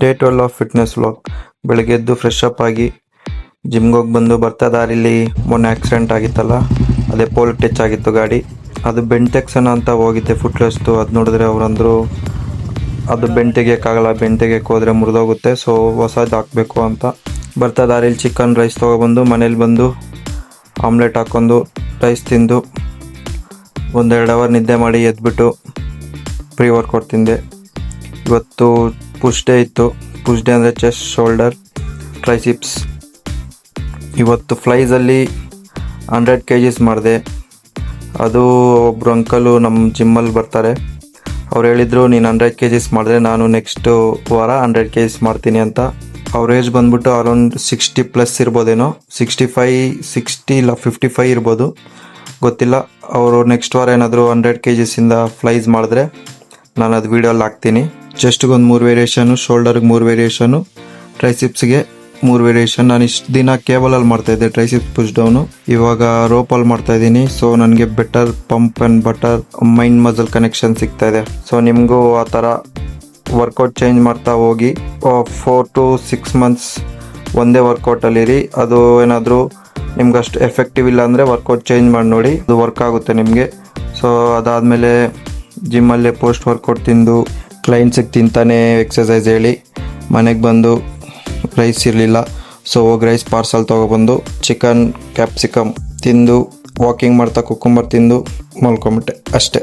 Day 12 of fitness vlog. ಬೆಳಗ್ಗೆ ಎದ್ದು fresh up ಆಗಿ ಜಿಮ್ಗೆ ಹೋಗಿ ಬಂದು ಬರ್ತಾ ದಾರಿಲಿ ಮೊನ್ನೆ ಆಕ್ಸಿಡೆಂಟ್ ಆಗಿತ್ತಲ್ಲ, ಅದೇ ಪೋಲ್ ಟಚ್ ಆಗಿತ್ತು ಗಾಡಿ. ಅದು ಬೆಂಡ್ ತೆಗ್ಸೋಣ ಅಂತ ಹೋಗಿದ್ದೆ ಫುಟ್ರೆಸ್ಟು. ಅದು ನೋಡಿದ್ರೆ ಅವರಂದರು ಅದು ಬೆಂಡ್ ತೆಗಿಯೋಕ್ಕಾಗಲ್ಲ, ಬೆಂಡ್ ತೆಗಿಯೋಕೆ ಹೋದರೆ ಮುರಿದೋಗುತ್ತೆ, ಸೊ ಹೊಸದು ಹಾಕಬೇಕು ಅಂತ. ಬರ್ತಾ ದಾರಿಲಿ ಚಿಕನ್ ರೈಸ್ ತೊಗೊಬಂದು ಮನೇಲಿ ಬಂದು ಆಮ್ಲೆಟ್ ಹಾಕ್ಕೊಂಡು ರೈಸ್ ತಿಂದು 1-2 ಅವರ್ ನಿದ್ದೆ ಮಾಡಿ ಎದ್ಬಿಟ್ಟು ಪ್ರೀ ವರ್ಕೌಟ್ ತಿಂದೆ. ಇವತ್ತು ಪುಷ್ ಡೇ ಇತ್ತು. ಪುಷ್ ಡೇ ಅಂದರೆ ಚೆಸ್ಟ್, ಶೋಲ್ಡರ್, ಟ್ರೈಸಿಪ್ಸ್. ಇವತ್ತು ಫ್ಲೈಸಲ್ಲಿ 100 kgs ಮಾಡಿದೆ. ಅದು ಒಬ್ಬರು ಅಂಕಲು ನಮ್ಮ ಜಿಮ್ಮಲ್ಲಿ ಬರ್ತಾರೆ, ಅವ್ರು ಹೇಳಿದರು ನೀನು 100 kgs ಮಾಡಿದ್ರೆ ನಾನು ನೆಕ್ಸ್ಟ್ ವಾರ 100 kgs ಮಾಡ್ತೀನಿ ಅಂತ. ಅವ್ರ ಏಜ್ ಬಂದ್ಬಿಟ್ಟು ಅರೌಂಡ್ 60+ ಇರ್ಬೋದೇನೋ, 60 ಇಲ್ಲ 55 ಇರ್ಬೋದು, ಗೊತ್ತಿಲ್ಲ. ಅವರು ನೆಕ್ಸ್ಟ್ ವಾರ ಏನಾದರೂ 100 kgsಯಿಂದ ಫ್ಲೈಸ್ ಮಾಡಿದ್ರೆ ನಾನು ಅದು ವೀಡಿಯೋಲ್ಲಿ ಹಾಕ್ತೀನಿ. ಚೆಸ್ಟ್ಗೊಂದು 3 ವೇರಿಯೇಷನು, ಶೋಲ್ಡರ್ಗೆ 3 ವೇರಿಯೇಷನು, ಟ್ರೈಸಿಪ್ಸ್ಗೆ 3 ವೇರಿಯೇಷನ್. ನಾನು ಇಷ್ಟು ದಿನ ಕೇಬಲಲ್ಲಿ ಮಾಡ್ತಾಯಿದ್ದೆ ಟ್ರೈಸಿಪ್ಸ್ ಪುಷ್ ಡೌನು, ಇವಾಗ ರೋಪಲ್ಲಿ ಮಾಡ್ತಾಯಿದ್ದೀನಿ. ಸೊ ನನಗೆ better pump and butter mind muscle connection ಸಿಗ್ತಾಯಿದೆ. ಸೊ ನಿಮಗೂ ಆ ಥರ ವರ್ಕೌಟ್ ಚೇಂಜ್ ಮಾಡ್ತಾ ಹೋಗಿ 4 to 6 months ಒಂದೇ ವರ್ಕೌಟಲ್ಲಿರಿ. ಅದು ಏನಾದರೂ ನಿಮ್ಗೆ ಅಷ್ಟು ಎಫೆಕ್ಟಿವ್ ಇಲ್ಲ ಅಂದರೆ ವರ್ಕೌಟ್ ಚೇಂಜ್ ಮಾಡಿ ನೋಡಿ, ಅದು ವರ್ಕ್ ಆಗುತ್ತೆ ನಿಮಗೆ. ಸೊ ಅದಾದಮೇಲೆ ಜಿಮ್ಮಲ್ಲೇ ಪೋಸ್ಟ್ ವರ್ಕೌಟ್ ತಿಂದು ಕ್ಲೈಂಟ್ಸಿಗೆ ತಿಂತಾನೆ ಎಕ್ಸಸೈಸ್ ಹೇಳಿ ಮನೆಗೆ ಬಂದು ರೈಸ್ ಇರಲಿಲ್ಲ, ಸೊ ಹೋಗಿ ರೈಸ್ ಪಾರ್ಸಲ್ ತೊಗೊಬಂದು ಚಿಕನ್ ಕ್ಯಾಪ್ಸಿಕಮ್ ತಿಂದು ವಾಕಿಂಗ್ ಮಾಡ್ತಾ ಕುಕ್ಕುಂಬರ್ ತಿಂದು ಮಲ್ಕೊಂಬಿಟ್ಟೆ ಅಷ್ಟೇ.